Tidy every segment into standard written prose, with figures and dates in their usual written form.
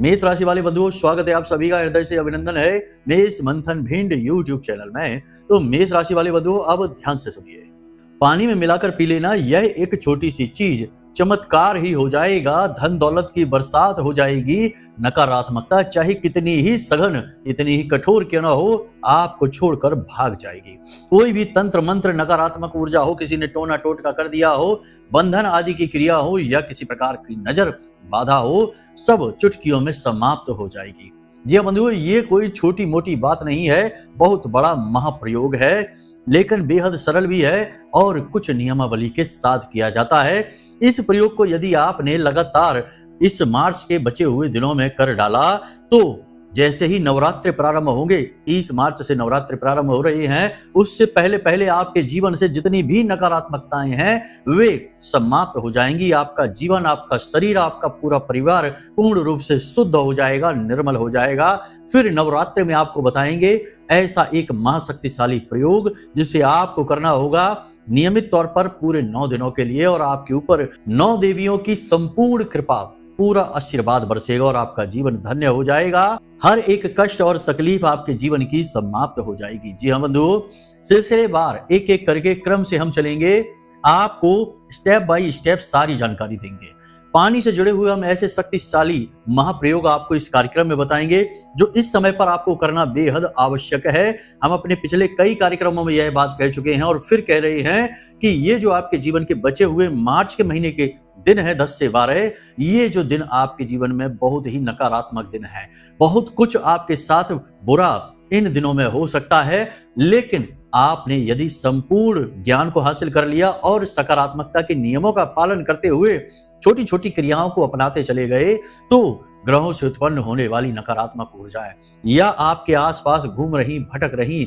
मेष राशि वाले बंधुओं, स्वागत है आप सभी का, हृदय से अभिनंदन है मेष मंथन भिंड यूट्यूब चैनल में। तो मेष राशि वाले बंधुओं, अब ध्यान से सुनिए। पानी में मिलाकर पी लेना, यह एक छोटी सी चीज चमत्कार ही हो जाएगा। धन दौलत की बरसात हो जाएगी। नकारात्मकता चाहे कितनी ही सघन, इतनी ही कठोर क्यों ना हो, आपको छोड़कर भाग जाएगी। कोई भी तंत्र मंत्र, नकारात्मक ऊर्जा हो, किसी ने टोना टोटका कर दिया हो, बंधन आदि की क्रिया हो या किसी प्रकार की नजर बाधा हो, सब चुटकियों में समाप्त हो जाएगी। जी बंधुओं, ये कोई छोटी मोटी बात नहीं है, बहुत बड़ा महाप्रयोग है, लेकिन बेहद सरल भी है और कुछ नियमावली के साथ किया जाता है। इस प्रयोग को यदि आपने लगातार इस मार्च के बचे हुए दिनों में कर डाला, तो जैसे ही नवरात्रि प्रारंभ होंगे, 30 मार्च से नवरात्रि प्रारंभ हो रही हैं, उससे पहले पहले आपके जीवन से जितनी भी नकारात्मकताएं हैं वे समाप्त हो जाएंगी। आपका जीवन, आपका शरीर, आपका पूरा परिवार पूर्ण रूप से शुद्ध हो जाएगा, निर्मल हो जाएगा। फिर नवरात्रि में आपको बताएंगे ऐसा एक महाशक्तिशाली प्रयोग जिसे आपको करना होगा नियमित तौर पर पूरे 9 दिनों के लिए, और आपके ऊपर 9 देवियों की संपूर्ण कृपा, पूरा आशीर्वाद बरसेगा और आपका जीवन धन्य हो जाएगा। हर एक कष्ट और तकलीफ आपके जीवन की समाप्त हो जाएगी। जी हाँ बंधुओं, सिलसिलेवार एक एक करके क्रम से हम चलेंगे, आपको स्टेप बाय स्टेप सारी जानकारी देंगे। पानी से जुड़े हुए हम ऐसे शक्तिशाली महाप्रयोग आपको इस कार्यक्रम में बताएंगे जो इस समय पर आपको करना बेहद आवश्यक है। हम अपने पिछले कई कार्यक्रमों में यह बात कह चुके हैं और फिर कह रहे हैं कि ये जो आपके जीवन के बचे हुए मार्च के महीने के दिन है 10 से 12, ये जो दिन आपके जीवन में बहुत ही नकारात्मक दिन है। बहुत कुछ आपके साथ बुरा इन दिनों में हो सकता है, लेकिन आपने यदि संपूर्ण ज्ञान को हासिल कर लिया और सकारात्मकता के नियमों का पालन करते हुए छोटी छोटी क्रियाओं को अपनाते चले गए, तो ग्रहों से उत्पन्न होने वाली नकारात्मक ऊर्जाएं या आपके आसपास घूम रही, भटक रही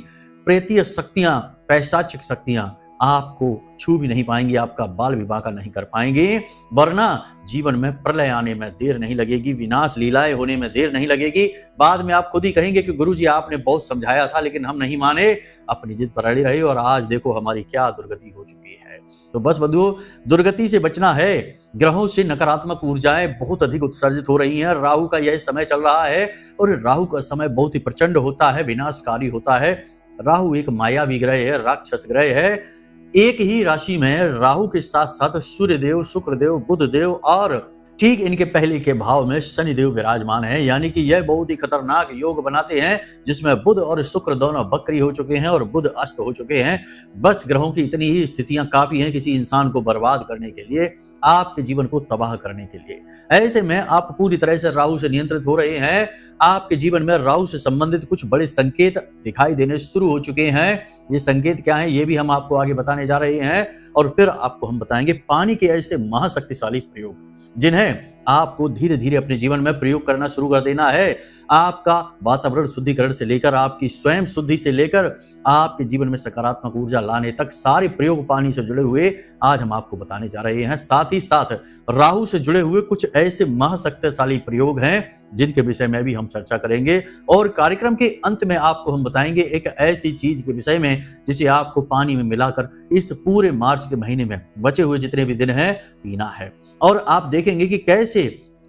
प्रेतीय शक्तियां, पैशाचिक शक्तियां आपको छू भी नहीं पाएंगी, आपका बाल विवाह का नहीं कर पाएंगे, वरना जीवन में प्रलय आने में देर नहीं लगेगी, विनाश लीलाएं होने में देर नहीं लगेगी। बाद में आप खुद ही कहेंगे कि गुरुजी आपने बहुत समझाया था लेकिन हम नहीं माने, अपनी जिद पर अड़े रहे और आज देखो हमारी क्या दुर्गति हो चुकी है। तो बस बंधुओं, दुर्गति से बचना है। ग्रहों से नकारात्मक ऊर्जाएं बहुत अधिक उत्सर्जित हो रही हैं। राहु का यह समय चल रहा है और राहु का समय बहुत ही प्रचंड होता है, विनाशकारी होता है। राहु एक मायावी ग्रह है, राक्षस ग्रह है। एक ही राशि में राहु के साथ साथ सूर्य देव, शुक्र देव, बुध देव और ठीक इनके पहले के भाव में शनि देव विराजमान है, यानी कि यह बहुत ही खतरनाक योग बनाते हैं जिसमें बुध और शुक्र दोनों वक्री हो चुके हैं और बुध अस्त हो चुके हैं। बस ग्रहों की इतनी ही स्थितियां काफी हैं किसी इंसान को बर्बाद करने के लिए, आपके जीवन को तबाह करने के लिए। ऐसे में आप पूरी तरह से राहु से नियंत्रित हो रहे हैं। आपके जीवन में राहु से संबंधित कुछ बड़े संकेत दिखाई देने शुरू हो चुके हैं। ये संकेत क्या है, ये भी हम आपको आगे बताने जा रहे हैं, और फिर आपको हम बताएंगे पानी के ऐसे महाशक्तिशाली प्रयोग जिन्हें आपको धीरे धीरे अपने जीवन में प्रयोग करना शुरू कर देना है। आपका वातावरण शुद्धिकरण से लेकर आपकी स्वयं शुद्धि से लेकर आपके जीवन में सकारात्मक ऊर्जा लाने तक सारे प्रयोग पानी से जुड़े हुए आज हम आपको बताने जा रहे हैं। साथ ही साथ राहु से जुड़े हुए कुछ ऐसे महाशक्तिशाली प्रयोग हैं जिनके विषय में भी हम चर्चा करेंगे, और कार्यक्रम के अंत में आपको हम बताएंगे एक ऐसी चीज के विषय में जिसे आपको पानी में मिलाकर इस पूरे मार्च के महीने में बचे हुए जितने भी दिन हैं पीना है। और आप देखेंगे कि कैसे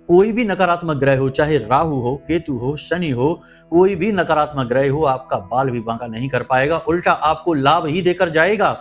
कोई भी नकारात्मक ग्रह हो, चाहे राहु हो, केतु हो, शनि हो, कोई भी नकारात्मक ग्रह हो, आपका बाल विवाह का नहीं कर पाएगा, उल्टा आपको लाभ ही देकर जाएगा,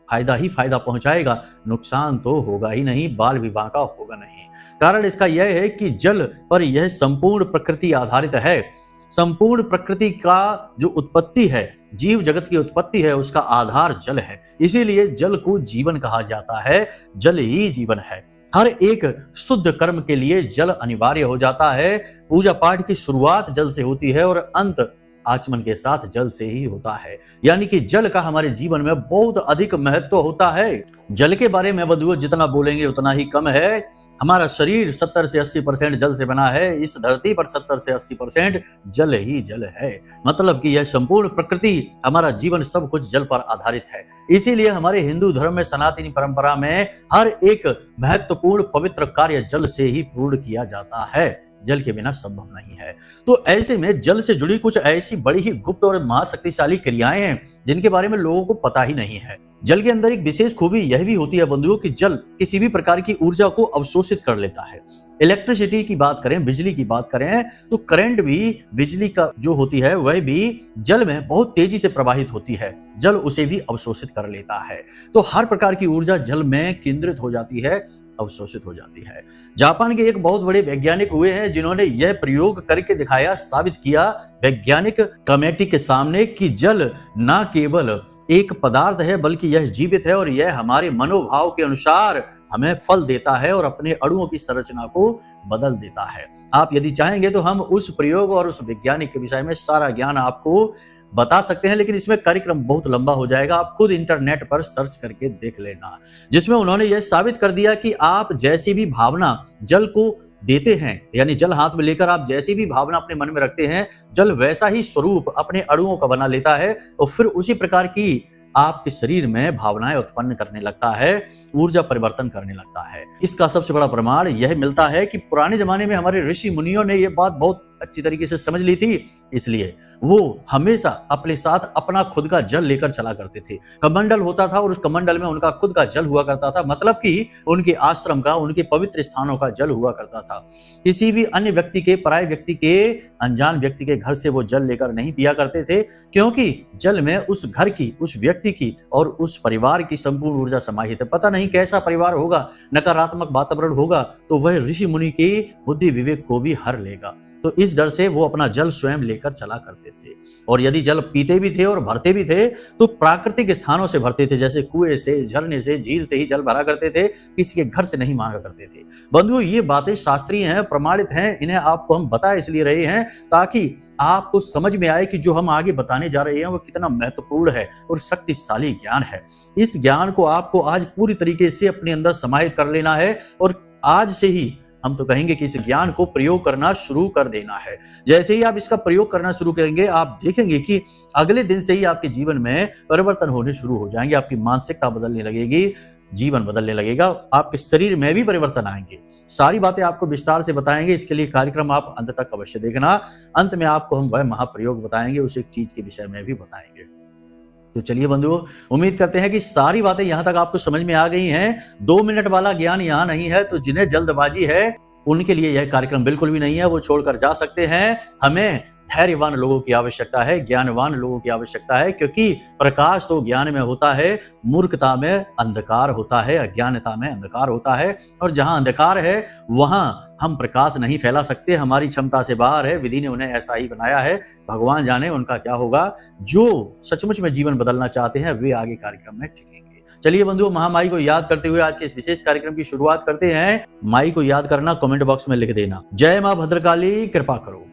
फायदा ही फायदा पहुंचाएगा, नुकसान तो होगा ही नहीं, बाल विवाह का होगा नहीं। कारण इसका यह है कि जल पर यह संपूर्ण प्रकृति आधारित है। संपूर्ण प्रकृति का जो उत्पत्ति है, जीव जगत की उत्पत्ति है, उसका आधार जल है। इसीलिए जल को जीवन कहा जाता है, जल ही जीवन है। हर एक शुद्ध कर्म के लिए जल अनिवार्य हो जाता है। पूजा पाठ की शुरुआत जल से होती है और अंत आचमन के साथ जल से ही होता है, यानी कि जल का हमारे जीवन में बहुत अधिक महत्व होता है। जल के बारे में बंधुओं जितना बोलेंगे उतना ही कम है। हमारा शरीर 70 से 80% जल से बना है। इस धरती पर 70 से 80% जल ही जल है। मतलब कि यह संपूर्ण प्रकृति, हमारा जीवन सब कुछ जल पर आधारित है। इसीलिए हमारे हिंदू धर्म में, सनातनी परंपरा में हर एक महत्वपूर्ण पवित्र कार्य जल से ही पूर्ण किया जाता है। जल के बिना संभव नहीं है। तो ऐसे में जल से जुड़ी कुछ ऐसी बड़ी ही गुप्त और महाशक्तिशाली क्रियाएं हैं जिनके बारे में लोगों को पता ही नहीं है। जल के अंदर एक विशेष खूबी यह भी होती है बंधुओं कि जल किसी भी प्रकार की ऊर्जा को अवशोषित कर लेता है। इलेक्ट्रिसिटी की बात करें, बिजली की बात करें, तो करंट भी बिजली का जो होती है वह भी जल में बहुत तेजी से प्रवाहित होती है। जल उसे भी अवशोषित कर लेता है। तो हर प्रकार की ऊर्जा जल में केंद्रित हो जाती है, अवशोषित हो जाती है। जापान के एक बहुत बड़े वैज्ञानिक हुए हैं जिन्होंने यह प्रयोग करके दिखाया, साबित किया वैज्ञानिक कमेटी के सामने कि जल न केवल एक पदार्थ है बल्कि यह जीवित है और यह हमारे मनोभाव के अनुसार हमें फल देता है और अपने अणुओं की संरचना को बदल देता है। आप यदि चाहेंगे तो हम उस प्रयोग और उस वैज्ञानिक के विषय में सारा ज्ञान आपको बता सकते हैं, लेकिन इसमें कार्यक्रम बहुत लंबा हो जाएगा। आप खुद इंटरनेट पर सर्च करके देख लेना, जिसमें उन्होंने यह साबित कर दिया कि आप जैसी भी भावना जल को देते हैं, यानी जल हाथ में लेकर आप जैसी भी भावना अपने मन में रखते हैं, जल वैसा ही स्वरूप अपने अणुओं का बना लेता है और फिर उसी प्रकार की आपके शरीर में भावनाएं उत्पन्न करने लगता है, ऊर्जा परिवर्तन करने लगता है। इसका सबसे बड़ा प्रमाण यह मिलता है कि पुराने जमाने में हमारे ऋषि मुनियों ने यह बात बहुत अच्छी तरीके से समझ ली थी, इसलिए वो हमेशा अपने साथ अपना खुद का जल लेकर चला करते थे। कमंडल होता था और उस कमंडल में उनका खुद का जल हुआ करता था, मतलब कि उनके आश्रम का, उनके पवित्र स्थानों का जल हुआ करता था। किसी भी अन्य व्यक्ति के, पराये व्यक्ति के, अनजान व्यक्ति के घर से वो जल लेकर नहीं पिया करते थे, क्योंकि जल में उस घर की, उस व्यक्ति की और उस परिवार की संपूर्ण ऊर्जा समाहित है। पता नहीं कैसा परिवार होगा, नकारात्मक वातावरण होगा तो वह ऋषि मुनि के बुद्धि विवेक को भी हर लेगा। तो इस डर से वो अपना जल स्वयं लेकर चला करते थे, और यदि जल पीते भी थे और भरते भी थे तो प्राकृतिक स्थानों से भरते थे, जैसे कुएं से, झरने से, झील से ही जल भरा करते थे, किसी के घर से नहीं मांगा करते थे। बंधुओं, ये बातें शास्त्रीय हैं, प्रमाणित हैं, इन्हें आपको हम बता इसलिए रहे हैं ताकि आपको समझ में आए कि जो हम आगे बताने जा रहे हैं वो कितना महत्वपूर्ण है और शक्तिशाली ज्ञान है। इस ज्ञान को आपको आज पूरी तरीके से अपने अंदर समाहित कर लेना है और आज से ही हम तो कहेंगे कि इस ज्ञान को प्रयोग करना शुरू कर देना है। जैसे ही आप इसका प्रयोग करना शुरू करेंगे, आप देखेंगे कि अगले दिन से ही आपके जीवन में परिवर्तन होने शुरू हो जाएंगे। आपकी मानसिकता बदलने लगेगी, जीवन बदलने लगेगा, आपके शरीर में भी परिवर्तन आएंगे। सारी बातें आपको विस्तार से बताएंगे, इसके लिए कार्यक्रम आप अंत तक अवश्य देखना। अंत में आपको हम वह महाप्रयोग बताएंगे, उस एक चीज के विषय में भी बताएंगे। तो चलिए बंधुओं, उम्मीद करते हैं कि सारी बातें यहां तक आपको समझ में आ गई हैं। 2 मिनट वाला ज्ञान यहां नहीं है, तो जिन्हें जल्दबाजी है उनके लिए यह कार्यक्रम बिल्कुल भी नहीं है, वो छोड़कर जा सकते हैं। हमें धैर्यवान लोगों की आवश्यकता है, ज्ञानवान लोगों की आवश्यकता है, क्योंकि प्रकाश तो ज्ञान में होता है, मूर्खता में अंधकार होता है, अज्ञानता में अंधकार होता है, और जहां अंधकार है वहां हम प्रकाश नहीं फैला सकते, हमारी क्षमता से बाहर है। विधि ने उन्हें ऐसा ही बनाया है, भगवान जाने उनका क्या होगा। जो सचमुच में जीवन बदलना चाहते हैं वे आगे कार्यक्रम में टिकेंगे। चलिए बंधुओं, महामाई को याद करते हुए आज के इस विशेष कार्यक्रम की शुरुआत करते हैं। माई को याद करना कमेंट बॉक्स में लिख देना, जय मां भद्रकाली, कृपा करो।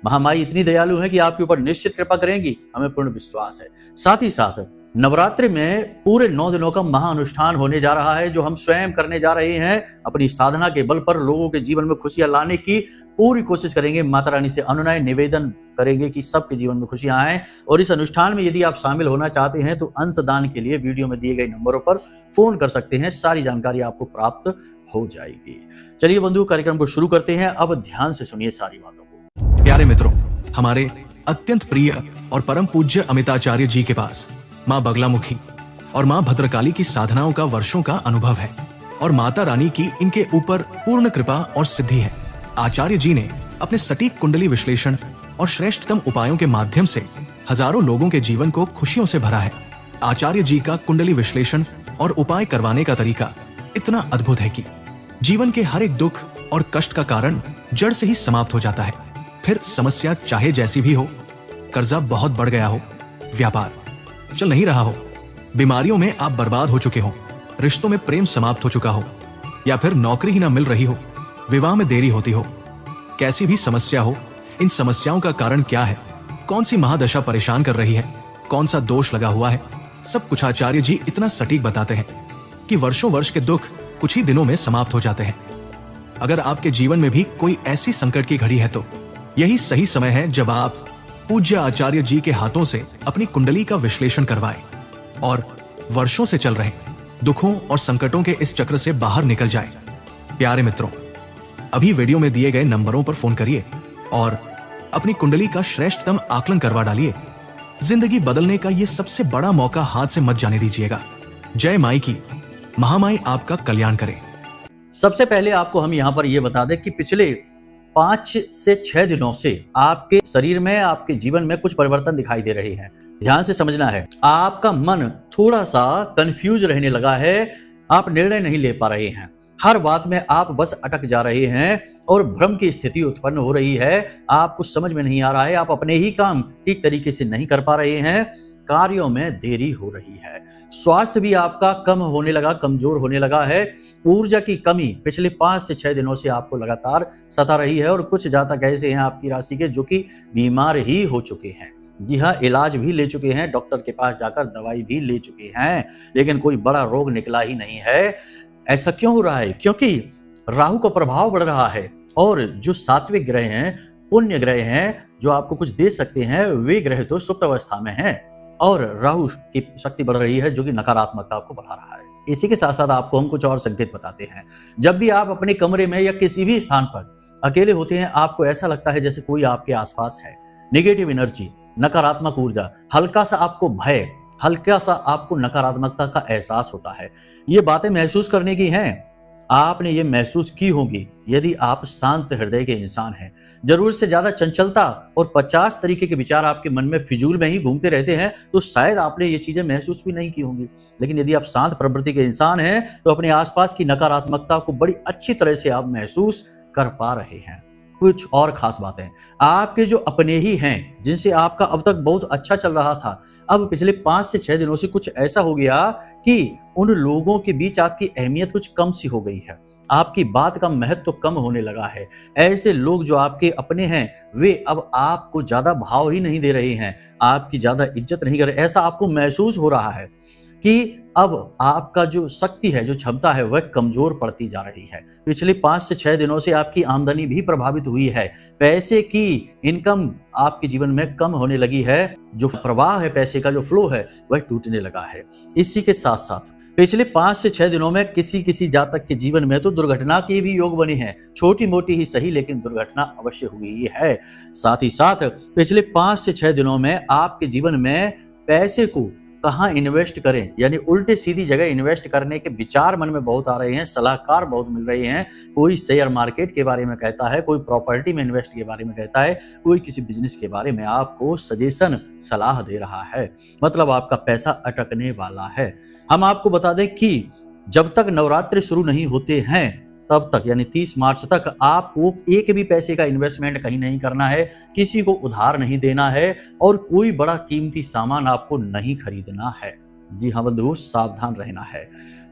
महामाई इतनी दयालु है कि आपके ऊपर निश्चित कृपा करेंगी, हमें पूर्ण विश्वास है। साथ ही साथ नवरात्रि में पूरे 9 दिनों का महाअनुष्ठान होने जा रहा है, जो हम स्वयं करने जा रहे हैं। अपनी साधना के बल पर लोगों के जीवन में खुशियां लाने की पूरी कोशिश करेंगे। माता रानी से अनुनय निवेदन करेंगे कि सबके जीवन में खुशियां आए। और इस अनुष्ठान में यदि आप शामिल होना चाहते हैं तो अंशदान के लिए वीडियो में दिए गए नंबरों पर फोन कर सकते हैं, सारी जानकारी आपको प्राप्त हो जाएगी। चलिए बंधु, कार्यक्रम को शुरू करते हैं। अब ध्यान से सुनिए सारी बातों को। प्यारे मित्रों, हमारे अत्यंत प्रिय और परम पूज्य अमिताचार्य जी के पास माँ बगलामुखी और माँ भद्रकाली की साधनाओं का वर्षों का अनुभव है और माता रानी की इनके ऊपर पूर्ण कृपा और सिद्धि है। आचार्य जी ने अपने सटीक कुंडली विश्लेषण और श्रेष्ठतम उपायों के माध्यम से हजारों लोगों के जीवन को खुशियों से भरा है। आचार्य जी का कुंडली विश्लेषण और उपाय करवाने का तरीका इतना अद्भुत है कि जीवन के हर एक दुख और कष्ट का कारण जड़ से ही समाप्त हो जाता है। फिर समस्या चाहे जैसी भी हो, कर्जा बहुत बढ़ गया हो, व्यापार चल नहीं रहा हो, बीमारियों में आप बर्बाद हो चुके हो, रिश्तों में प्रेम समाप्त हो चुका हो, या फिर नौकरी ही ना मिल रही हो, विवाह में देरी होती हो, कैसी भी समस्या हो, इन समस्याओं का कारण क्या है, कौन सी महादशा परेशान कर रही है, कौन सा दोष लगा हुआ है, सब कुछ आचार्य जी इतना सटीक बताते हैं कि वर्षों वर्ष के दुख कुछ ही दिनों में समाप्त हो जाते हैं। अगर आपके जीवन में भी कोई ऐसी संकट की घड़ी है तो यही सही समय है जब आप पूज्य आचार्य जी के हाथों से अपनी कुंडली का विश्लेषण करवाएं और वर्षों से चल रहे दुखों और संकटों के इस चक्र से बाहर निकल जाएं। प्यारे मित्रों, अभी वीडियो में दिए गए नंबरों पर फोन करिए और अपनी कुंडली का श्रेष्ठतम आकलन करवा डालिए। जिंदगी बदलने का ये सबसे बड़ा मौका हाथ से मत जाने दीजिएगा। जय माई की, महामाई आपका कल्याण करे। सबसे पहले आपको हम यहाँ पर यह बता दें कि पिछले 5 से 6 दिनों से आपके शरीर में, आपके जीवन में कुछ परिवर्तन दिखाई दे रहे हैं। ध्यान से समझना है। आपका मन थोड़ा सा कंफ्यूज रहने लगा है, आप निर्णय नहीं ले पा रहे हैं, हर बात में आप बस अटक जा रहे हैं और भ्रम की स्थिति उत्पन्न हो रही है। आपको समझ में नहीं आ रहा है, आप अपने ही काम ठीक तरीके से नहीं कर पा रहे हैं, कार्यों में देरी हो रही है। स्वास्थ्य भी आपका कम होने लगा, कमजोर होने लगा है। ऊर्जा की कमी पिछले 5 से 6 दिनों से आपको लगातार सता रही है और कुछ जातक ऐसे हैं आपकी राशि के जो कि बीमार ही हो चुके हैं। जी हाँ, इलाज भी ले चुके हैं, डॉक्टर के पास जाकर दवाई भी ले चुके हैं, लेकिन कोई बड़ा रोग निकला ही नहीं है। ऐसा क्यों हो रहा है? क्योंकि राहु का प्रभाव बढ़ रहा है और जो सात्विक ग्रह हैं, पुण्य ग्रह हैं, जो आपको कुछ दे सकते हैं, वे ग्रह तो सुप्त अवस्था में हैं और राहु की शक्ति बढ़ रही है जो कि नकारात्मकता को बढ़ा रहा है। इसी के साथ साथ आपको हम कुछ और संकेत बताते हैं। जब भी आप अपने कमरे में या किसी भी स्थान पर अकेले होते हैं, आपको ऐसा लगता है जैसे कोई आपके आसपास है। नेगेटिव एनर्जी, नकारात्मक ऊर्जा, हल्का सा आपको भय, हल्का सा आपको नकारात्मकता का एहसास होता है। ये बातें महसूस करने की हैं, आपने ये महसूस की होगी यदि आप शांत हृदय के इंसान हैं। जरूरत से ज्यादा चंचलता और 50 तरीके के विचार आपके मन में फिजूल में ही घूमते रहते हैं तो शायद आपने ये चीजें महसूस भी नहीं की होंगी। लेकिन यदि आप शांत प्रवृत्ति के इंसान हैं तो अपने आसपास की नकारात्मकता को बड़ी अच्छी तरह से आप महसूस कर पा रहे हैं। कुछ और खास बातें, आपके जो अपने ही हैं जिनसे आपका अब तक बहुत अच्छा चल रहा था, अब पिछले 5 से 6 दिनों से कुछ ऐसा हो गया कि उन लोगों के बीच आपकी अहमियत कुछ कम सी हो गई है, आपकी बात का महत्व कम होने लगा है। ऐसे लोग जो आपके अपने हैं वे अब आपको ज्यादा भाव ही नहीं दे रहे हैं, आपकी ज्यादा इज्जत नहीं कर रहे। ऐसा आपको महसूस हो रहा है कि अब आपका जो शक्ति है, जो क्षमता है, वह कमजोर पड़ती जा रही है। पिछले 5 से 6 दिनों से आपकी आमदनी भी प्रभावित हुई है, पैसे की इनकम आपके जीवन में कम होने लगी है, जो प्रवाह है पैसे का, जो फ्लो है, वह टूटने लगा है। इसी के साथ साथ पिछले 5 से 6 दिनों में किसी जातक के जीवन में तो दुर्घटना के भी योग बने हैं, छोटी मोटी ही सही लेकिन दुर्घटना अवश्य हुई ही है। साथ ही साथ पिछले 5 से 6 दिनों में आपके जीवन में पैसे को कहाँ इन्वेस्ट करें, यानी उल्टे सीधी जगह इन्वेस्ट करने के विचार मन में बहुत आ रहे हैं, सलाहकार बहुत मिल रहे हैं। कोई शेयर मार्केट के बारे में कहता है, कोई प्रॉपर्टी में इन्वेस्ट के बारे में कहता है, कोई किसी बिजनेस के बारे में आपको सजेशन, सलाह दे रहा है। मतलब आपका पैसा अटकने वाला है। हम आपको बता दें कि जब तक नवरात्रि शुरू नहीं होते हैं तब तक, यानी 30 मार्च तक आपको एक भी पैसे का इन्वेस्टमेंट कहीं नहीं करना है, किसी को उधार नहीं देना है और कोई बड़ा कीमती सामान आपको नहीं खरीदना है। जी हाँ बंधुओं, सावधान रहना है।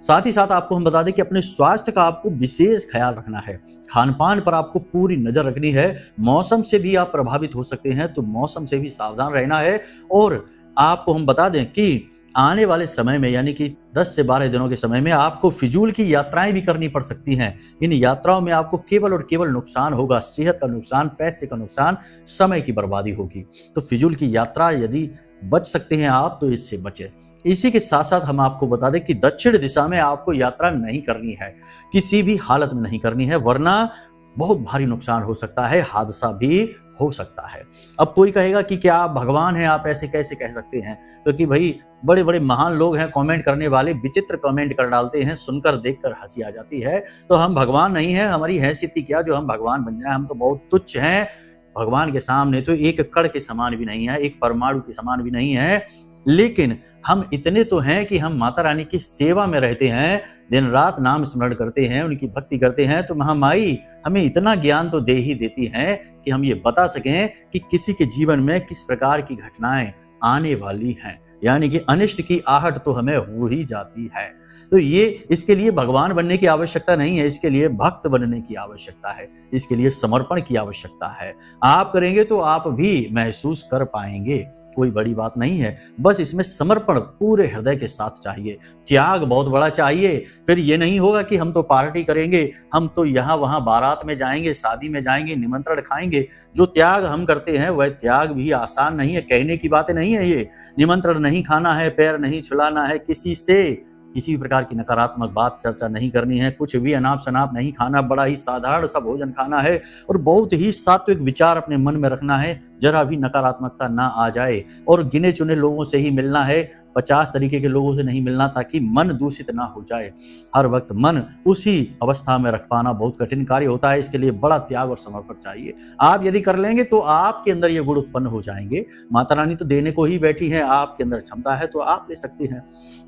साथ ही साथ आपको हम बता दें कि अपने स्वास्थ्य का आपको विशेष ख्याल रखना है, खान पान पर आपको पूरी नजर रखनी है। मौसम से भी आप प्रभावित हो सकते हैं तो मौसम से भी सावधान रहना है। और आपको हम बता दें कि आने वाले समय में, यानी कि 10 से 12 दिनों के समय में आपको फिजूल की यात्राएं भी करनी पड़ सकती हैं। इन यात्राओं में आपको केवल और केवल नुकसान होगा, सेहत का नुकसान, पैसे का नुकसान, समय की बर्बादी होगी। तो फिजूल की यात्रा यदि बच सकते हैं आप तो इससे बचें। इसी के साथ साथ हम आपको बता दें कि दक्षिण दिशा में आपको यात्रा नहीं करनी है, किसी भी हालत में नहीं करनी है, वरना बहुत भारी नुकसान हो सकता है, हादसा भी हो सकता है। अब कोई कहेगा कि क्या आप भगवान हैं, आप ऐसे कैसे कह सकते हैं? क्योंकि भाई बड़े बड़े महान लोग हैं, कमेंट करने वाले विचित्र कमेंट कर डालते हैं, सुनकर देखकर हंसी आ जाती है। तो हम भगवान नहीं हैं, हमारी हैसियत ही क्या जो हम भगवान बन जाए, हम तो बहुत तुच्छ हैं। भगवान के सामने तो एक कण के समान भी नहीं है, एक परमाणु के समान भी नहीं है। लेकिन हम इतने तो हैं कि हम माता रानी की सेवा में रहते हैं, दिन रात नाम स्मरण करते हैं, उनकी भक्ति करते हैं। तो महामाई हमें इतना ज्ञान तो दे ही देती हैं कि हम ये बता सकें कि किसी के जीवन में किस प्रकार की घटनाएं आने वाली हैं, यानी कि अनिष्ट की आहट तो हमें हो ही जाती है। तो ये, इसके लिए भगवान बनने की आवश्यकता नहीं है, इसके लिए भक्त बनने की आवश्यकता है, इसके लिए समर्पण की आवश्यकता है। आप करेंगे तो आप भी महसूस कर पाएंगे, कोई बड़ी बात नहीं है। बस इसमें समर्पण पूरे हृदय के साथ चाहिए, त्याग बहुत बड़ा चाहिए। फिर ये नहीं होगा कि हम तो पार्टी करेंगे, हम तो यहाँ वहां बारात में जाएंगे, शादी में जाएंगे, निमंत्रण खाएंगे। जो त्याग हम करते हैं वह त्याग भी आसान नहीं है, कहने की बातें नहीं है ये। निमंत्रण नहीं खाना है, पैर नहीं छुलाना है, किसी से किसी भी प्रकार की नकारात्मक बात चर्चा नहीं करनी है, कुछ भी अनाप शनाप नहीं खाना, बड़ा ही साधारण सा भोजन खाना है और बहुत ही सात्विक विचार अपने मन में रखना है, जरा भी नकारात्मकता ना आ जाए और गिने चुने लोगों से ही मिलना है, 50 तरीके के लोगों से नहीं मिलना, ताकि मन दूषित ना हो जाए। हर वक्त मन उसी अवस्था में रख पाना बहुत कठिन कार्य होता है, इसके लिए बड़ा त्याग और समर्पण चाहिए। आप यदि कर लेंगे तो आपके अंदर ये गुण उत्पन्न हो जाएंगे। माता रानी तो देने को ही बैठी है, आपके अंदर क्षमता है तो आप ले सकते हैं।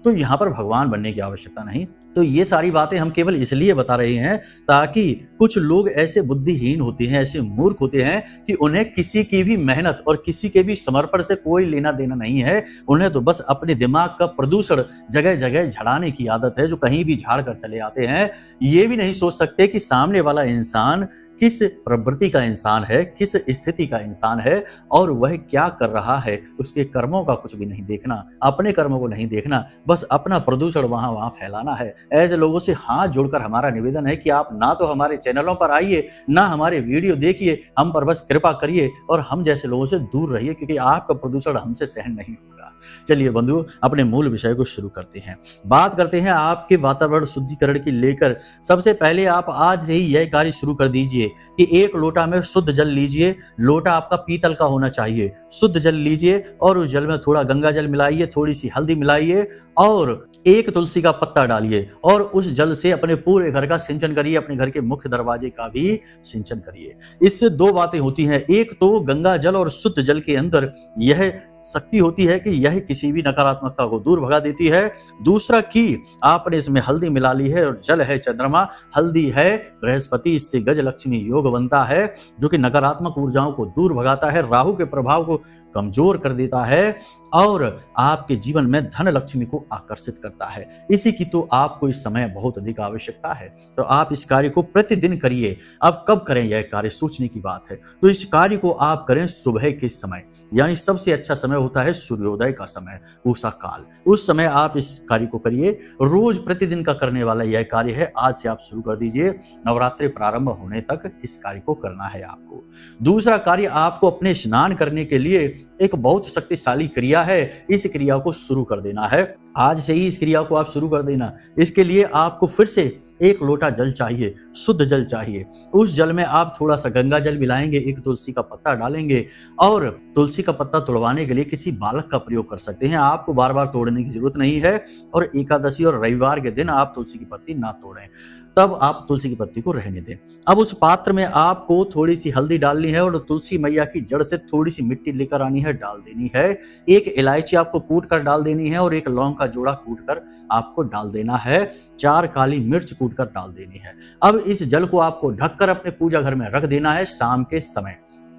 तो यहाँ पर भगवान बनने की आवश्यकता नहीं। तो ये सारी बातें हम केवल इसलिए बता रहे हैं ताकि कुछ लोग ऐसे बुद्धिहीन होते हैं, ऐसे मूर्ख होते हैं कि उन्हें किसी की भी मेहनत और किसी के भी समर्पण से कोई लेना देना नहीं है। उन्हें तो बस अपने दिमाग का प्रदूषण जगह जगह झड़ाने की आदत है, जो कहीं भी झाड़ कर चले आते हैं। ये भी नहीं सोच सकते कि सामने वाला इंसान किस प्रवृत्ति का इंसान है, किस स्थिति का इंसान है और वह क्या कर रहा है। उसके कर्मों का कुछ भी नहीं देखना, अपने कर्मों को नहीं देखना, बस अपना प्रदूषण वहां फैलाना है। ऐसे लोगों से हाथ जोड़कर हमारा निवेदन है कि आप ना तो हमारे चैनलों पर आइए, ना हमारे वीडियो देखिए, हम पर बस कृपा करिए और हम जैसे लोगों से दूर रहिए, क्योंकि आपका प्रदूषण हमसे सहन नहीं होगा। चलिए बंधु, अपने मूल विषय को शुरू करते हैं। बात करते हैं आपके वातावरण शुद्धिकरण की लेकर। सबसे पहले आप आज से ही यह कार्य शुरू कर दीजिए कि एक लोटा में शुद्ध जल लीजिए। लोटा आपका पीतल का होना चाहिए। शुद्ध जल लीजिए और उस जल में थोड़ा गंगा जल मिलाइए, थोड़ी सी हल्दी मिलाइए और एक तुलसी का पत्ता डालिए और उस जल से अपने पूरे घर का सिंचन करिए, अपने घर के मुख्य दरवाजे का भी सिंचन करिए। इससे दो बातें होती हैं। एक तो गंगा जल और शुद्ध जल के अंदर यह शक्ति होती है कि यह किसी भी नकारात्मकता को दूर भगा देती है। दूसरा कि आपने इसमें हल्दी मिला ली है और जल है चंद्रमा, हल्दी है बृहस्पति, इससे गज लक्ष्मी योग बनता है, जो कि नकारात्मक ऊर्जाओं को दूर भगाता है, राहु के प्रभाव को कमजोर कर देता है और आपके जीवन में धन लक्ष्मी को आकर्षित करता है। इसी की तो आपको इस समय बहुत अधिक आवश्यकता है। तो आप इस कार्य को प्रतिदिन करिए। अब कब करें यह कार्य, सोचने की बात है। तो इस कार्य को आप करें सुबह के समय, यानी सबसे अच्छा समय होता है सूर्योदय का समय, उषा काल। उस समय आप इस कार्य को करिए। रोज प्रतिदिन का करने वाला यह कार्य है। आज से आप शुरू कर दीजिए, नवरात्रि प्रारंभ होने तक इस कार्य को करना है आपको। दूसरा कार्य, आपको अपने स्नान करने के लिए एक बहुत शक्तिशाली क्रिया है, इस क्रिया को शुरू कर देना है। आज से ही इस क्रिया को आप शुरू कर देना। इसके लिए आपको फिर से एक लोटा जल चाहिए, शुद्ध जल चाहिए। उस जल में आप थोड़ा सा गंगा जल मिलाएंगे, एक तुलसी का पत्ता डालेंगे और तुलसी का पत्ता तोड़वाने के लिए किसी बालक का प्रयोग कर सकते हैं। आपको बार बार तोड़ने की जरूरत नहीं है और एकादशी और रविवार के दिन आप तुलसी की पत्ती ना तोड़ें, तब आप तुलसी की पत्ती को रहने दें। अब उस पात्र में आपको थोड़ी सी हल्दी डालनी है और तुलसी मैया की जड़ से थोड़ी सी मिट्टी लेकर आनी है, डाल देनी है। एक इलायची आपको कूट कर डाल देनी है और एक लौंग का जोड़ा कूट कर आपको डाल देना है। 4 काली मिर्च कूट कर डाल देनी है। अब इस जल को आपको ढककर अपने पूजा घर में रख देना है शाम के समय।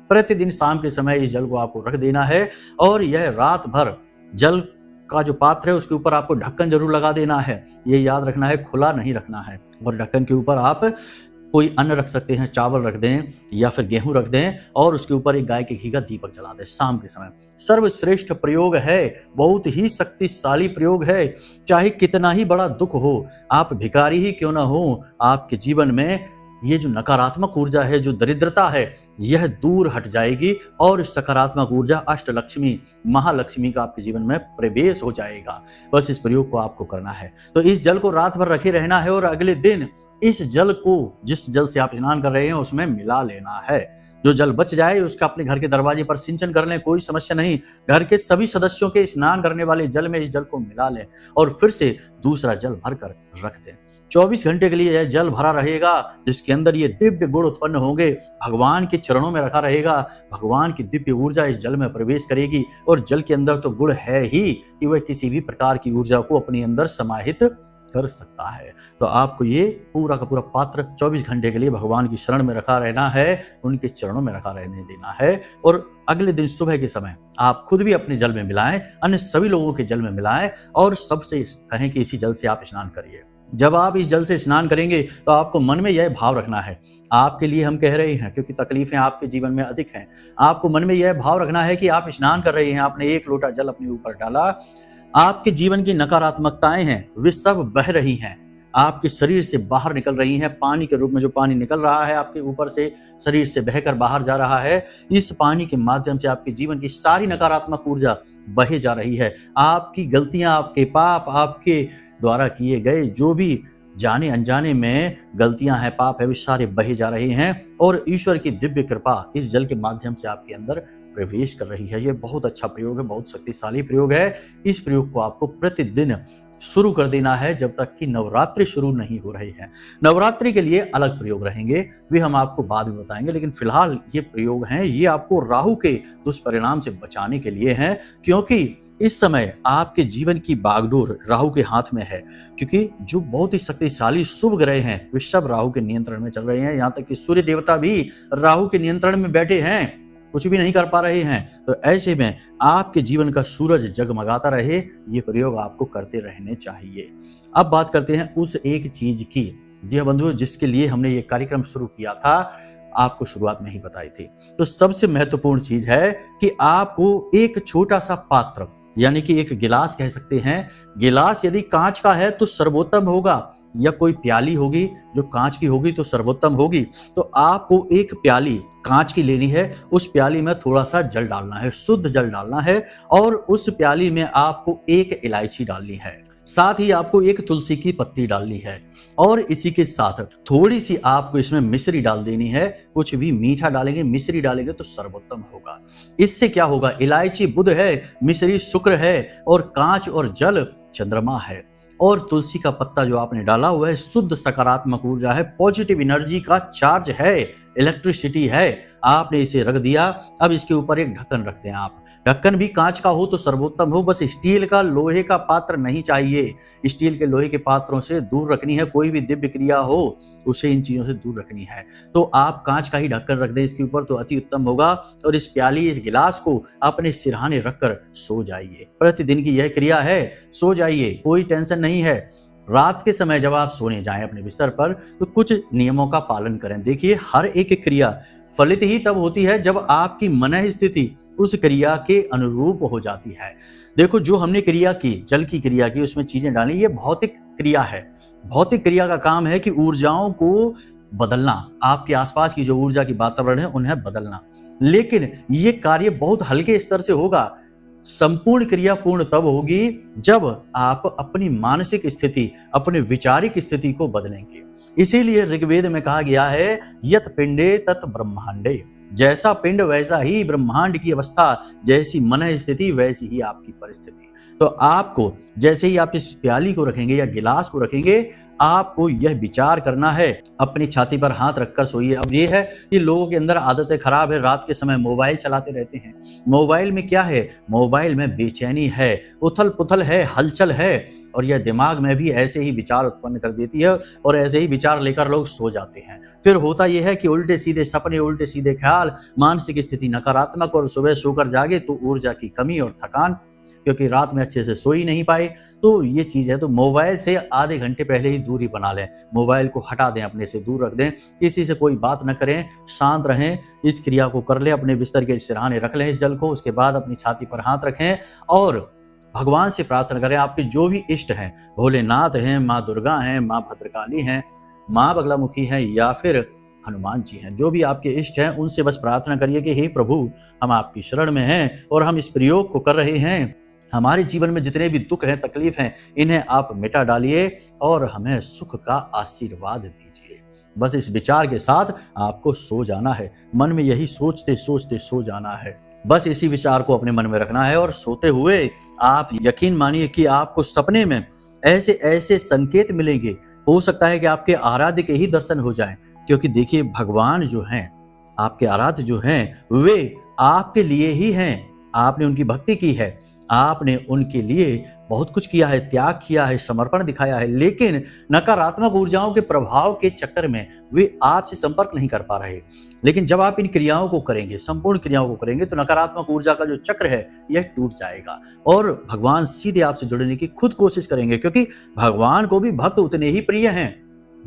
प्रतिदिन शाम के समय इस जल को आपको रख देना है और यह रात भर जल का जो पात्र है उसके ऊपर आपको ढक्कन जरूर लगा देना है। ये याद रखना है, खुला नहीं रखना है। और ढक्कन के ऊपर आप कोई अन्न रख सकते हैं, चावल रख दें या फिर गेहूं रख दें और उसके ऊपर एक गाय के घी का दीपक जला दें शाम के समय। सर्वश्रेष्ठ प्रयोग है, बहुत ही शक्तिशाली प्रयोग है। चाहे कितना ही बड़ा दुख हो, आप भिखारी ही क्यों ना हो, आपके जीवन में ये जो नकारात्मक ऊर्जा है, जो दरिद्रता है, यह दूर हट जाएगी और सकारात्मक ऊर्जा अष्टलक्ष्मी, महालक्ष्मी का आपके जीवन में प्रवेश हो जाएगा। बस इस प्रयोग को आपको करना है। तो इस जल को रात भर रखे रहना है और अगले दिन इस जल को, जिस जल से आप स्नान कर रहे हैं, उसमें मिला लेना है। जो जल बच जाए उसका अपने घर के दरवाजे पर सिंचन कर लें, कोई समस्या नहीं। घर के सभी सदस्यों के स्नान करने वाले जल में इस जल को मिला लें और फिर से दूसरा जल भरकर रख दें। 24 घंटे के लिए यह जल भरा रहेगा, जिसके अंदर ये दिव्य गुण उत्पन्न होंगे। भगवान के चरणों में रखा रहेगा। भगवान की दिव्य ऊर्जा इस जल में प्रवेश करेगी और जल के अंदर तो गुण है ही कि वह किसी भी प्रकार की ऊर्जा को अपने अंदर समाहित कर सकता है। तो आपको ये पूरा का पूरा पात्र 24 घंटे के लिए भगवान की शरण में रखा रहना है, उनके चरणों में रखा रहने देना है। और अगले दिन सुबह के समय आप खुद भी अपने जल में मिलाएं, अन्य सभी लोगों के जल में मिलाएं और सबसे कहें कि इसी जल से आप स्नान करिए। जब आप इस जल से स्नान करेंगे तो आपको मन में यह भाव रखना है, आपके लिए हम कह रहे हैं क्योंकि तकलीफें आपके जीवन में अधिक हैं। आपको मन में यह भाव रखना है कि आप स्नान कर रहे हैं, आपने एक लोटा जल अपने ऊपर डाला, आपके जीवन की नकारात्मकताएं हैं वे सब बह रही हैं। आपके शरीर से बाहर निकल रही हैं, पानी के रूप में जो पानी निकल रहा है आपके ऊपर से शरीर से बहकर बाहर जा रहा है, इस पानी के माध्यम से आपके जीवन की सारी नकारात्मक ऊर्जा बहे जा रही है। आपकी गलतियां, आपके पाप, आपके द्वारा किए गए जो भी जाने अनजाने में गलतियां हैं, पाप है, वे सारे बहे जा रहे हैं और ईश्वर की दिव्य कृपा इस जल के माध्यम से आपके अंदर प्रवेश कर रही है। ये बहुत अच्छा प्रयोग है, बहुत शक्तिशाली प्रयोग है। इस प्रयोग को आपको प्रतिदिन शुरू कर देना है जब तक कि नवरात्रि शुरू नहीं हो रही है। नवरात्रि के लिए अलग प्रयोग रहेंगे, वे हम आपको बाद में बताएंगे, लेकिन फिलहाल ये प्रयोग हैं, ये आपको राहु के दुष्परिणाम से बचाने के लिए हैं, क्योंकि इस समय आपके जीवन की बागडोर राहु के हाथ में है। क्योंकि जो बहुत ही शक्तिशाली शुभ ग्रह हैं वे सब राहु के नियंत्रण में चल रहे हैं। यहाँ तक कि सूर्य देवता भी राहु के नियंत्रण में बैठे हैं, कुछ भी नहीं कर पा रहे हैं। तो ऐसे में आपके जीवन का सूरज जगमगाता रहे, ये प्रयोग आपको करते रहने चाहिए। अब बात करते हैं उस एक चीज की, जी बंधुओं, जिसके लिए हमने ये कार्यक्रम शुरू किया था, आपको शुरुआत में ही बताई थी। तो सबसे महत्वपूर्ण चीज है कि आपको एक छोटा सा पात्र, यानी कि एक गिलास कह सकते हैं, गिलास यदि कांच का है तो सर्वोत्तम होगा, या कोई प्याली होगी जो कांच की होगी तो सर्वोत्तम होगी। तो आपको एक प्याली कांच की लेनी है, उस प्याली में थोड़ा सा जल डालना है, शुद्ध जल डालना है, और उस प्याली में आपको एक इलायची डालनी है, साथ ही आपको एक तुलसी की पत्ती डालनी है, और इसी के साथ थोड़ी सी आपको इसमें मिश्री डाल देनी है। कुछ भी मीठा डालेंगे, मिश्री डालेंगे तो सर्वोत्तम होगा। इससे क्या होगा, इलायची बुध है, मिश्री शुक्र है, और कांच और जल चंद्रमा है, और तुलसी का पत्ता जो आपने डाला हुआ है शुद्ध सकारात्मक ऊर्जा है, पॉजिटिव एनर्जी का चार्ज है, इलेक्ट्रिसिटी है। आपने इसे रख दिया, अब इसके ऊपर एक ढक्कन रख दें आप। ढक्कन भी कांच का हो तो सर्वोत्तम हो, बस स्टील का, लोहे का पात्र नहीं चाहिए। स्टील के, लोहे के पात्रों से दूर रखनी है, कोई भी दिव्य क्रिया हो उसे इन चीजों से दूर रखनी है। तो आप कांच का ही ढक्कन रख दें इसके ऊपर तो अति उत्तम होगा, और इस प्याली, इस गिलास को अपने सिरहाने रखकर सो जाइए। प्रतिदिन की यह क्रिया है, सो जाइए, कोई टेंशन नहीं है। रात के समय जब आप सोने जाएं अपने बिस्तर पर तो कुछ नियमों का पालन करें। देखिए, हर एक क्रिया फलित ही तब होती है जब आपकी मन स्थिति उस क्रिया के अनुरूप हो जाती है। देखो, जो हमने क्रिया की, जल की क्रिया की, उसमें चीजें डाली, ये भौतिक क्रिया है। भौतिक क्रिया का काम है कि ऊर्जाओं को बदलना, आपके आसपास की जो ऊर्जा की वातावरण है उन्हें बदलना, लेकिन ये कार्य बहुत हल्के स्तर से होगा। संपूर्ण क्रिया पूर्ण तब होगी जब आप अपनी मानसिक स्थिति, अपने विचारिक स्थिति को बदलेंगे। इसीलिए ऋग्वेद में कहा गया है, यत पिंडे तत ब्रह्मांडे, जैसा पिंड वैसा ही ब्रह्मांड की अवस्था, जैसी मन स्थिति वैसी ही आपकी परिस्थिति। तो आपको जैसे ही आप इस प्याली को रखेंगे या गिलास को रखेंगे, आपको यह विचार करना है, अपनी छाती पर हाथ रखकर सोइए। अब ये है कि लोगों के अंदर आदतें खराब है, रात के समय मोबाइल चलाते रहते हैं। मोबाइल में क्या है, मोबाइल में बेचैनी है, उथल पुथल है, हलचल है, और यह दिमाग में भी ऐसे ही विचार उत्पन्न कर देती है, और ऐसे ही विचार लेकर लोग सो जाते हैं। फिर होता यह है कि उल्टे सीधे सपने, उल्टे सीधे ख्याल, मानसिक स्थिति नकारात्मक, और सुबह सोकर जागे तो ऊर्जा की कमी और थकान, क्योंकि रात में अच्छे से सो ही नहीं पाए। तो ये चीज है। तो मोबाइल से आधे घंटे पहले ही दूरी बना लें, मोबाइल को हटा दें, अपने से दूर रख दें, किसी से कोई बात न करें, शांत रहें। इस क्रिया को कर लें, अपने बिस्तर के सिरहाने रख लें इस जल को, उसके बाद अपनी छाती पर हाथ रखें और भगवान से प्रार्थना करें। आपके जो भी इष्ट हैं, भोलेनाथ हैं, माँ दुर्गा हैं, माँ भद्रकाली हैं, माँ बगलामुखी हैं, या फिर हनुमान जी हैं, जो भी आपके इष्ट हैं, उनसे बस प्रार्थना करिए कि हे प्रभु, हम आपकी शरण में हैं और हम इस प्रयोग को कर रहे हैं। हमारे जीवन में जितने भी दुख हैं, तकलीफ हैं, इन्हें आप मिटा डालिए और हमें सुख का आशीर्वाद दीजिए। बस इस विचार के साथ आपको सो जाना है, मन में यही सोचते सोचते सो जाना है। बस इसी विचार को अपने मन में रखना है, और सोते हुए आप यकीन मानिए कि आपको सपने में ऐसे ऐसे संकेत मिलेंगे, हो सकता है कि आपके आराध्य के ही दर्शन हो जाएं, क्योंकि देखिए, भगवान जो हैं, आपके आराध्य जो हैं, वे आपके लिए ही हैं। आपने उनकी भक्ति की है, आपने उनके लिए बहुत कुछ किया है, त्याग किया है, समर्पण दिखाया है, लेकिन नकारात्मक ऊर्जाओं के प्रभाव के चक्कर में वे आपसे संपर्क नहीं कर पा रहे। लेकिन जब आप इन क्रियाओं को करेंगे, संपूर्ण क्रियाओं को करेंगे, तो नकारात्मक ऊर्जा का जो चक्र है यह टूट जाएगा और भगवान सीधे आपसे जुड़ने की खुद कोशिश करेंगे, क्योंकि भगवान को भी भक्त उतने ही प्रिय हैं।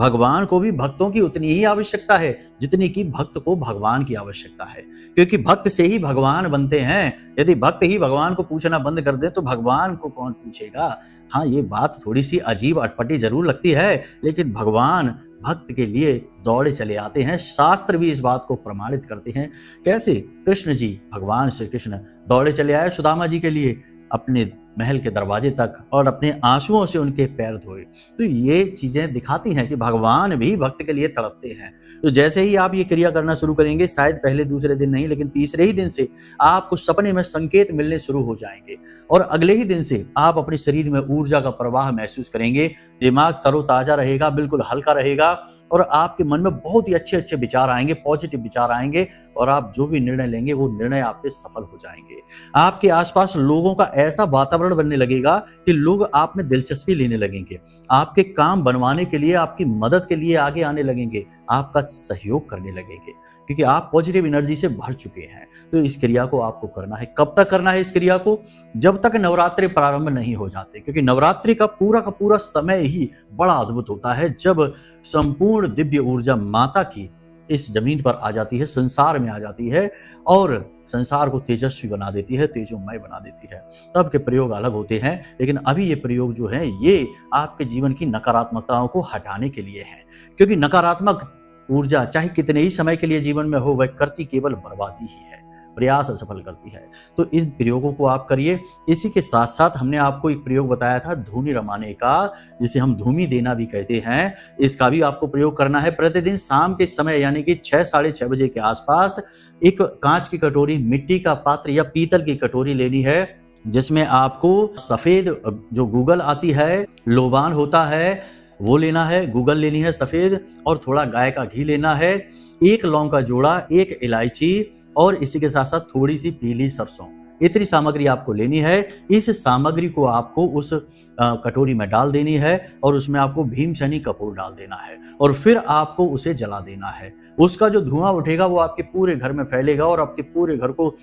भगवान को भी भक्तों की उतनी ही आवश्यकता है जितनी कि भक्त को भगवान की आवश्यकता है, क्योंकि भक्त से ही भगवान बनते हैं। यदि भक्त ही भगवान को पूछना बंद कर दे तो भगवान को कौन पूछेगा। हाँ, ये बात थोड़ी सी अजीब अटपटी जरूर लगती है, लेकिन भगवान भक्त के लिए दौड़े चले आते हैं। शास्त्र भी इस बात को प्रमाणित करते हैं। कैसे? कृष्ण जी, भगवान श्री कृष्ण दौड़े चले आए सुदामा जी के लिए अपने महल के दरवाजे तक और अपने आंसुओं से उनके पैर धोए। तो ये चीजें दिखाती हैं कि भगवान भी भक्त के लिए तड़पते हैं। तो जैसे ही आप ये क्रिया करना शुरू करेंगे, शायद पहले दूसरे दिन नहीं लेकिन तीसरे ही दिन से आपको सपने में संकेत मिलने शुरू हो जाएंगे और अगले ही दिन से आप अपने शरीर में ऊर्जा का प्रवाह महसूस करेंगे। दिमाग तरोताजा रहेगा, बिल्कुल हल्का रहेगा और आपके मन में बहुत ही अच्छे अच्छे विचार आएंगे, पॉजिटिव विचार आएंगे और आप जो भी निर्णय लेंगे वो निर्णय आपके सफल हो जाएंगे। आपके आसपास लोगों का ऐसा वातावरण बनने लगेगा कि लोग आप में दिलचस्पी लेने लगेंगे, आपके काम बनवाने के लिए, आपकी मदद के लिए आगे आने लगेंगे, आपका सहयोग करने लगेंगे, क्योंकि आप पॉजिटिव एनर्जी से भर चुके हैं। तो इस क्रिया को आपको करना है। कब तक करना है इस क्रिया को? जब तक नवरात्रि प्रारंभ नहीं हो जाते, क्योंकि नवरात्रि का पूरा समय ही बड़ा अद्भुत होता है, जब संपूर्ण दिव्य ऊर्जा माता की इस जमीन पर आ जाती है, संसार में आ जाती है और संसार को तेजस्वी बना देती है, तेजोमय बना देती है। तब के प्रयोग अलग होते हैं, लेकिन अभी ये प्रयोग जो है ये आपके जीवन की नकारात्मकताओं को हटाने के लिए है, क्योंकि नकारात्मक ऊर्जा चाहे कितने ही समय के लिए जीवन में हो, वह करती केवल बर्बादी ही है, प्रयास असफल करती है। तो इन प्रयोगों को आप करिए। इसी के साथ साथ हमने आपको एक प्रयोग बताया था धूनी रमाने का, जिसे हम धूमी देना भी कहते हैं। इसका भी आपको प्रयोग करना है। प्रतिदिन शाम के समय यानी कि 6 साढ़े 6 बजे के आसपास एक कांच की कटोरी, मिट्टी का पात्र या पीतल की कटोरी लेनी है, जिसमें आपको सफेद जो गूगल आती है, लोबान होता है, वो लेना है, गूगल लेनी है सफेद, और थोड़ा गाय का घी लेना है, 1 लौंग का जोड़ा, 1 इलायची और इसी के साथ साथ थोड़ी सी पीली सरसों। इतनी सामग्री आपको लेनी है। इस सामग्री को आपको उस कटोरी में डाल देनी है और उसमें आपको भीमसेनी कपूर डाल देना है और फिर आपको उसे जला देना है। उसका जो धुआं उठेगा वो आपके पूरे घर में फैलेगा और आपके पूरे घर को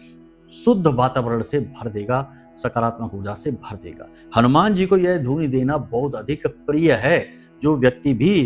शुद्ध वातावरण से भर देगा, सकारात्मक ऊर्जा से भर देगा। हनुमान जी को यह धूनी देना बहुत अधिक प्रिय है। जो व्यक्ति भी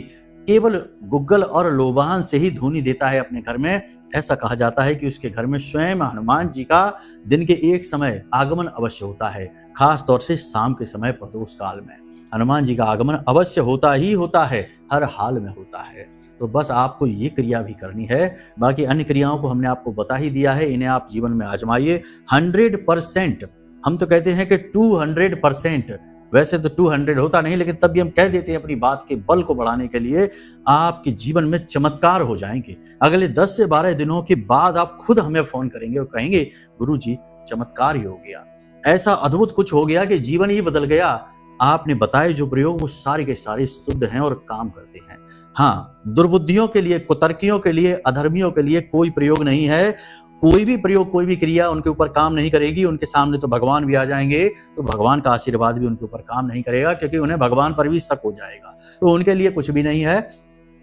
केवल गुग्गल और लोबान से ही धूनी देता है अपने घर में, ऐसा कहा जाता है कि उसके घर में स्वयं हनुमान जी का दिन के एक समय आगमन अवश्य होता है, खास तौर से शाम के समय प्रदोष काल में हनुमान जी का आगमन अवश्य होता ही होता है, हर हाल में होता है। तो बस आपको ये क्रिया भी करनी है। बाकी अन्य क्रियाओं को हमने आपको बता ही दिया है, इन्हें आप जीवन में आजमाइए। 100%, हम तो कहते हैं कि 200%, वैसे तो 200 होता नहीं, लेकिन तब भी हम कह देते हैं अपनी बात के बल को बढ़ाने के लिए, आपके जीवन में चमत्कार हो जाएंगे। अगले 10 से 12 दिनों के बाद आप खुद हमें फोन करेंगे और कहेंगे गुरुजी चमत्कार ही हो गया, ऐसा अद्भुत कुछ हो गया कि जीवन ही बदल गया। आपने बताए जो प्रयोग वो सारे के सारे शुद्ध हैं और काम करते हैं। हाँ, दुर्बुद्धियों के लिए, कुतर्कियों के लिए, अधर्मियों के लिए कोई प्रयोग नहीं है। कोई भी प्रयोग, कोई भी क्रिया उनके ऊपर काम नहीं करेगी। उनके सामने तो भगवान भी आ जाएंगे, तो भगवान का आशीर्वाद भी उनके ऊपर काम नहीं करेगा, क्योंकि उन्हें भगवान पर भी शक हो जाएगा। तो उनके लिए कुछ भी नहीं है।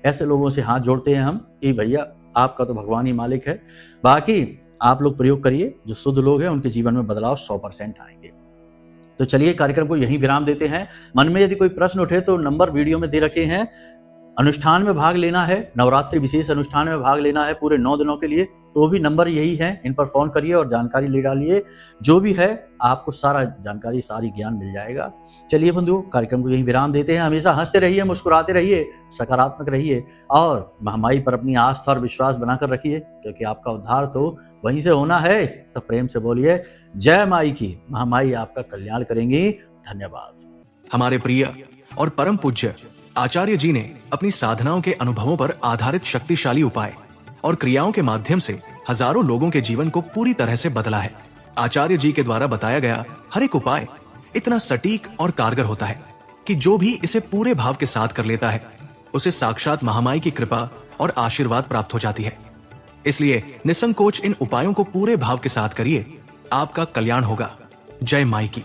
ऐसे लोगों से हाथ जोड़ते हैं हम कि भैया आपका तो भगवान ही मालिक है। बाकी आप लोग प्रयोग करिए, जो शुद्ध लोग हैं उनके जीवन में बदलाव 100% आएंगे। तो चलिए कार्यक्रम को यहीं विराम देते हैं। मन में यदि कोई प्रश्न उठे तो नंबर वीडियो में दे रखे हैं। अनुष्ठान में भाग लेना है, नवरात्रि विशेष अनुष्ठान में भाग लेना है पूरे 9 दिनों के लिए, तो भी नंबर यही है, इन पर फोन करिए और जानकारी ले डालिए। जो भी है आपको सारा जानकारी, सारी ज्ञान मिल जाएगा। चलिए बंधुओं, कार्यक्रम को यहीं विराम देते हैं। हमेशा हंसते रहिए, मुस्कुराते रहिए, सकारात्मक रहिए और महामाई पर अपनी आस्था और विश्वास बनाकर रखिए, क्योंकि आपका उद्धार तो वहीं से होना है। तो प्रेम से बोलिए जय माई की। महामाई आपका कल्याण करेंगी। धन्यवाद। हमारे प्रिय और परम पूज्य आचार्य जी ने अपनी साधनाओं के अनुभवों पर आधारित शक्तिशाली उपाय और क्रियाओं के माध्यम से हजारों लोगों के जीवन को पूरी तरह से बदला है। आचार्य जी के द्वारा बताया गया हर एक उपाय इतना सटीक और कारगर होता है कि जो भी इसे पूरे भाव के साथ कर लेता है, उसे साक्षात महामाई की कृपा और आशीर्वाद प्राप्त हो जाती है। इसलिए निसंकोच इन उपायों को पूरे भाव के साथ करिए, आपका कल्याण होगा। जय माई की।